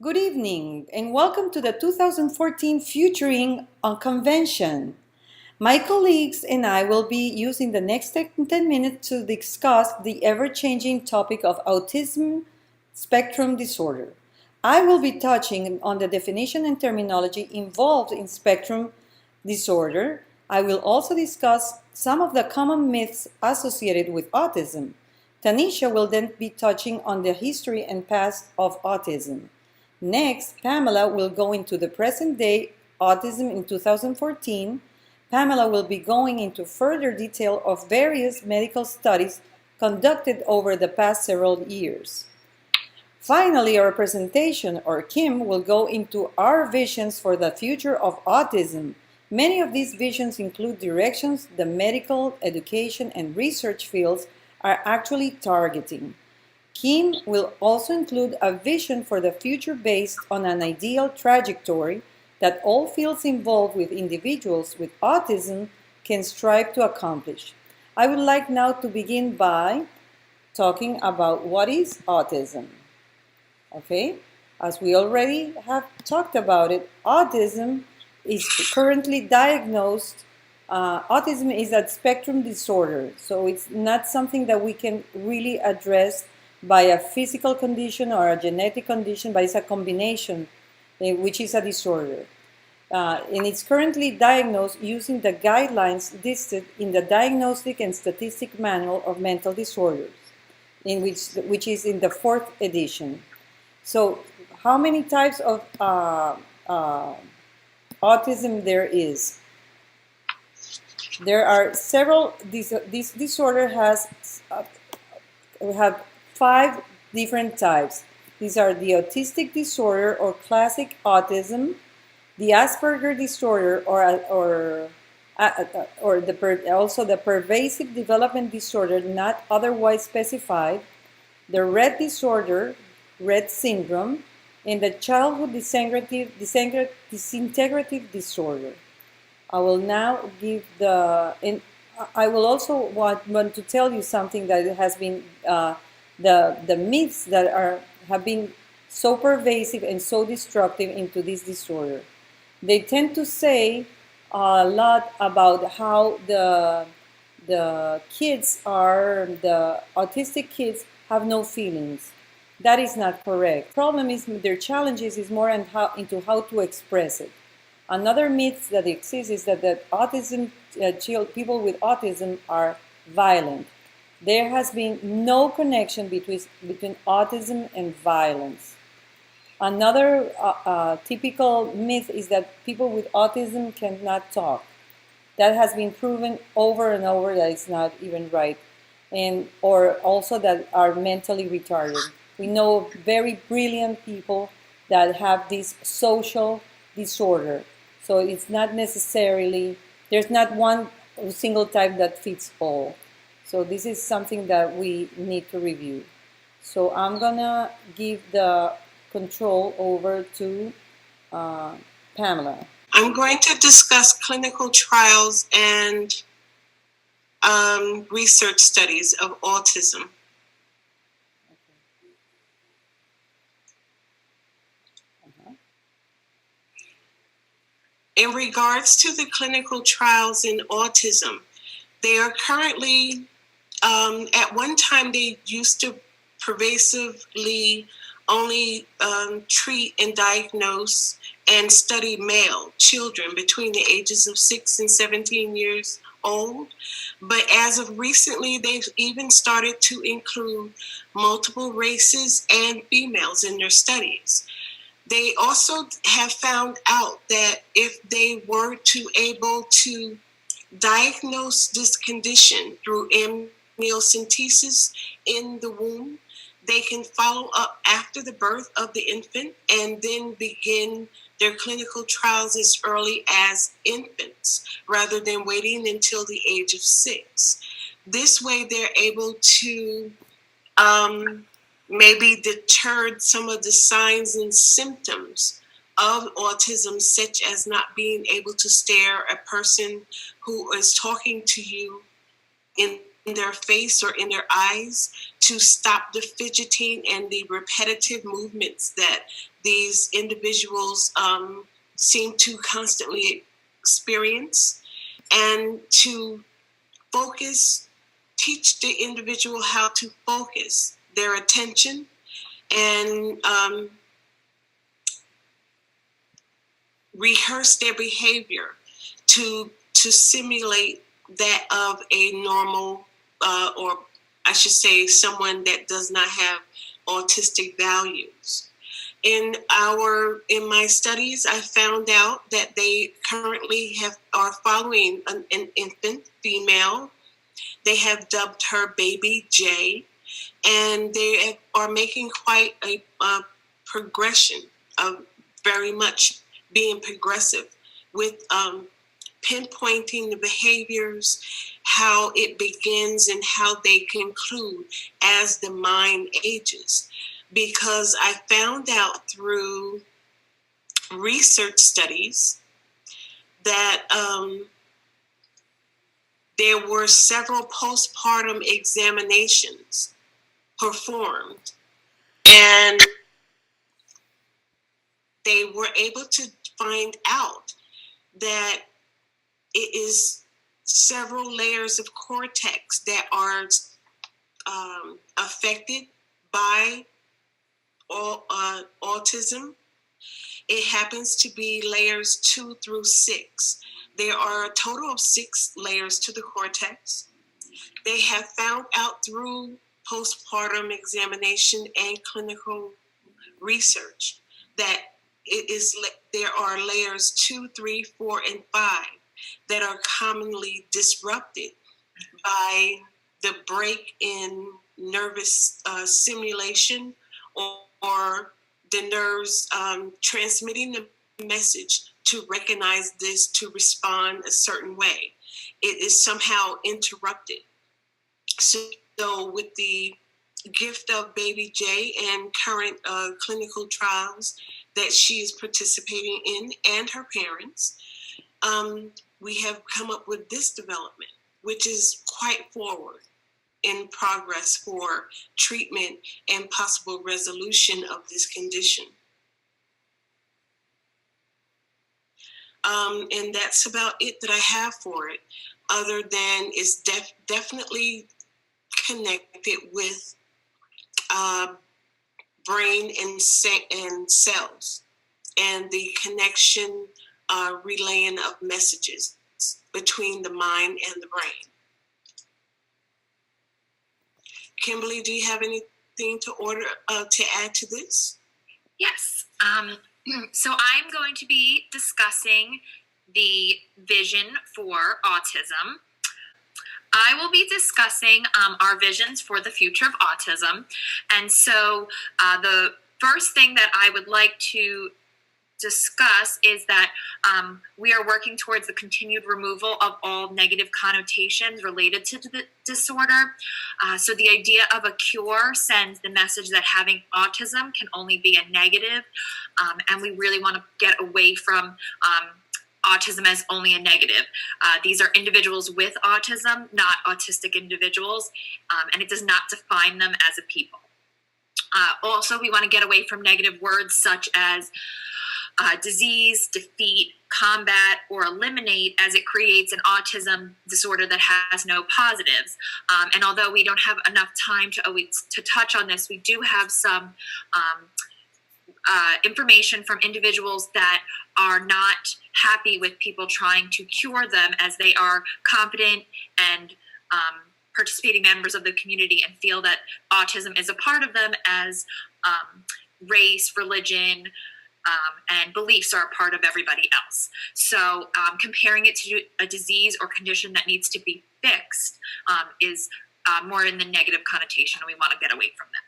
Good evening and welcome to the 2014 Futuring on Convention. My colleagues and I will be using the next 10 minutes to discuss the ever-changing topic of autism spectrum disorder. I will be touching on the definition and terminology involved in spectrum disorder. I will also discuss some of the common myths associated with autism. Tanisha will then be touching on the history and past of autism. Next, Pamela will go into the present day autism in 2014. Pamela will be going into further detail of various medical studies conducted over the past several years. Finally, our presentation, or Kim, will go into our visions for the future of autism. Many of these visions include directions the medical, education, and research fields are actually targeting. Kim will also include a vision for the future based on an ideal trajectory that all fields involved with individuals with autism can strive to accomplish. I would like now to begin by talking about what is autism. Okay, as we already have talked about it, autism is currently diagnosed. Autism is a spectrum disorder, so it's not something that we can really address by a physical condition or a genetic condition, but it's a combination, which is a disorder. And it's currently diagnosed using the guidelines listed in the Diagnostic and Statistic Manual of Mental Disorders, which is in the 4th edition. So, how many types of autism there is? There are several. This disorder has we have 5 different types. These are the autistic disorder or classic autism, the Asperger disorder also the pervasive development disorder not otherwise specified, the Rett disorder, Rett syndrome, and the childhood disintegrative disorder. I will now give and I will also want to tell you something that has been the myths that have been so pervasive and so destructive into this disorder. They tend to say a lot about how the autistic kids have no feelings. That is not correct. The problem is their challenges is more into how to express it. Another myth that exists is that people with autism are violent. There has been no connection between autism and violence. Another typical myth is that people with autism cannot talk. That has been proven over and over that it's not even right, or also that are mentally retarded. We know very brilliant people that have this social disorder. So it's not necessarily, there's not one single type that fits all. So this is something that we need to review. So I'm gonna give the control over to Pamela. I'm going to discuss clinical trials and research studies of autism. In regards to the clinical trials in autism, they are currently, at one time they used to pervasively only treat and diagnose and study male children between the ages of 6 and 17 years old. But as of recently, they've even started to include multiple races and females in their studies. They also have found out that if they were to able to diagnose this condition through amniocentesis in the womb, they can follow up after the birth of the infant and then begin their clinical trials as early as infants, rather than waiting until the age of 6. This way, they're able to maybe deter some of the signs and symptoms of autism, such as not being able to stare a person who is talking to you in their face or in their eyes to stop the fidgeting and the repetitive movements that these individuals seem to constantly experience, and to focus, teach the individual how to focus their attention and rehearse their behavior to simulate that of a normal, or I should say someone that does not have autistic values. In my studies, I found out that they currently are following an infant female. They have dubbed her Baby J, and they are making quite a progression of very much being progressive with pinpointing the behaviors, how it begins and how they conclude as the mind ages. Because I found out through research studies that there were several postpartum examinations performed, and they were able to find out that it is several layers of cortex that are affected by autism. It happens to be layers 2 through 6. There are a total of 6 layers to the cortex. They have found out through postpartum examination and clinical research that there are layers 2, 3, 4, and 5 that are commonly disrupted by the break in nervous stimulation, or the nerves transmitting the message to recognize this, to respond a certain way. It is somehow interrupted. So with the gift of Baby J and current clinical trials that she is participating in, and her parents, we have come up with this development, which is quite forward in progress for treatment and possible resolution of this condition. And that's about it that I have for it, other than it's definitely connected with brain and cells, and the connection, relaying of messages between the mind and the brain. Kimberly, do you have anything to add to this? Yes. So I'm going to be discussing the vision for autism. I will be discussing our visions for the future of autism. And so the first thing that I would like to discuss is that we are working towards the continued removal of all negative connotations related to the disorder. So the idea of a cure sends the message that having autism can only be a negative, and we really want to get away from autism as only a negative. These are individuals with autism, not autistic individuals, and it does not define them as a people. Also, we want to get away from negative words such as disease, defeat, combat, or eliminate, as it creates an autism disorder that has no positives. And although we don't have enough time to touch on this, we do have some information from individuals that are not happy with people trying to cure them, as they are competent and participating members of the community and feel that autism is a part of them, as race, religion, and beliefs are a part of everybody else. So comparing it to a disease or condition that needs to be fixed is more in the negative connotation, and we want to get away from that.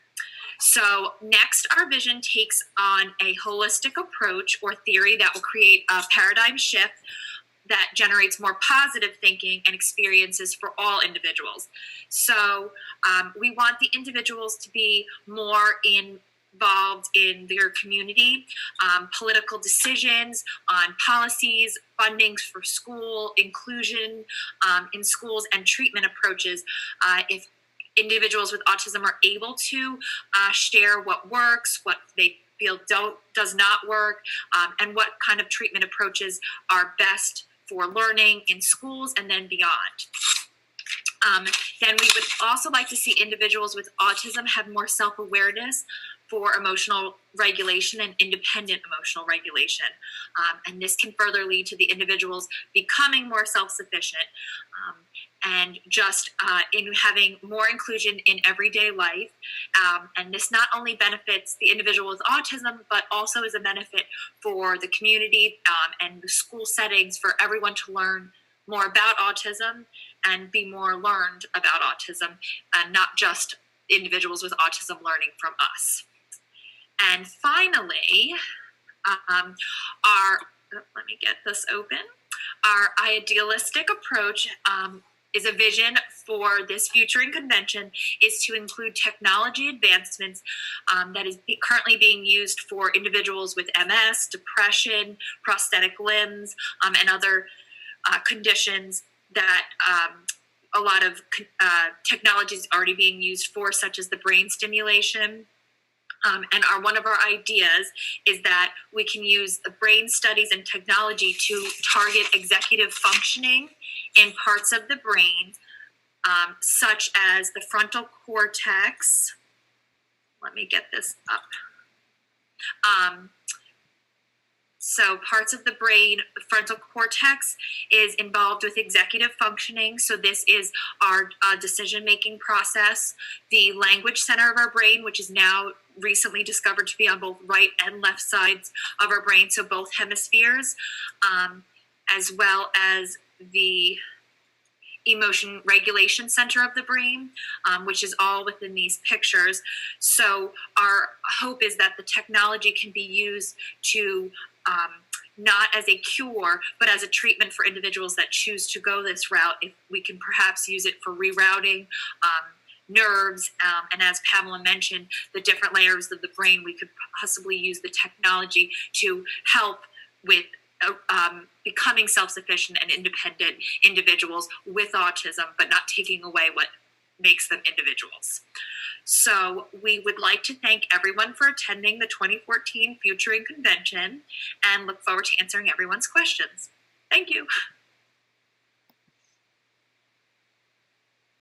So next, our vision takes on a holistic approach or theory that will create a paradigm shift that generates more positive thinking and experiences for all individuals. So we want the individuals to be more in involved in their community, political decisions on policies, fundings for school, inclusion in schools, and treatment approaches. If individuals with autism are able to share what works, what they feel does not work, and what kind of treatment approaches are best for learning in schools and then beyond. Then we would also like to see individuals with autism have more self-awareness for emotional regulation and independent emotional regulation. And this can further lead to the individuals becoming more self-sufficient and just in having more inclusion in everyday life. And this not only benefits the individual with autism, but also is a benefit for the community and the school settings for everyone to learn more about autism and be more learned about autism, and not just individuals with autism learning from us. And finally, let me get this open. Our idealistic approach is a vision for this Futuring Convention is to include technology advancements that is currently being used for individuals with MS, depression, prosthetic limbs, and other conditions that a lot of technology is already being used for, such as the brain stimulation. And one of our ideas is that we can use the brain studies and technology to target executive functioning in parts of the brain, such as the frontal cortex. Let me get this up. So parts of the brain, the frontal cortex is involved with executive functioning. So this is our decision-making process. The language center of our brain, which is now recently discovered to be on both right and left sides of our brain, so both hemispheres, as well as the emotion regulation center of the brain, which is all within these pictures. So our hope is that the technology can be used to not as a cure, but as a treatment for individuals that choose to go this route. If we can perhaps use it for rerouting nerves, and as Pamela mentioned, the different layers of the brain, we could possibly use the technology to help with becoming self-sufficient and independent individuals with autism, but not taking away what makes them individuals. So we would like to thank everyone for attending the 2014 Futuring Convention and look forward to answering everyone's questions. Thank you.